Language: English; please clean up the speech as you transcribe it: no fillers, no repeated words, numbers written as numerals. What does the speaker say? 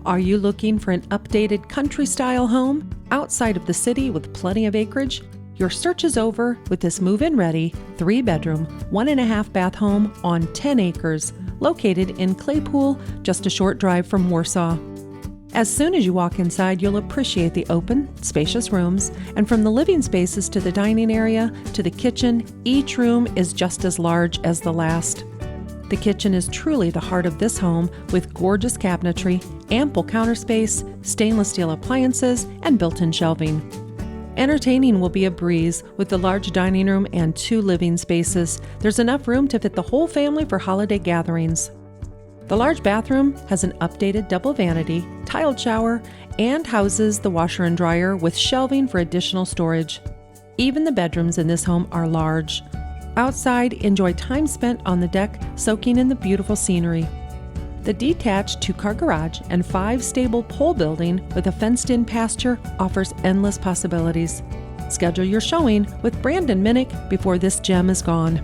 Are you looking for an updated country-style home outside of the city with plenty of acreage? Your search is over with this move-in ready 3-bedroom, 1.5-bath home on 10 acres, located in Claypool, just a short drive from Warsaw. As soon as you walk inside, you'll appreciate the open, spacious rooms, and from the living spaces to the dining area to the kitchen, each room is just as large as the last. The kitchen is truly the heart of this home with gorgeous cabinetry, ample counter space, stainless steel appliances, and built-in shelving. Entertaining will be a breeze with the large dining room and 2 living spaces. There's enough room to fit the whole family for holiday gatherings. The large bathroom has an updated double vanity, tiled shower, and houses the washer and dryer with shelving for additional storage. Even the bedrooms in this home are large. Outside, enjoy time spent on the deck soaking in the beautiful scenery. The detached 2-car garage and 5-stable pole building with a fenced-in pasture offers endless possibilities. Schedule your showing with Brandon Minnick before this gem is gone.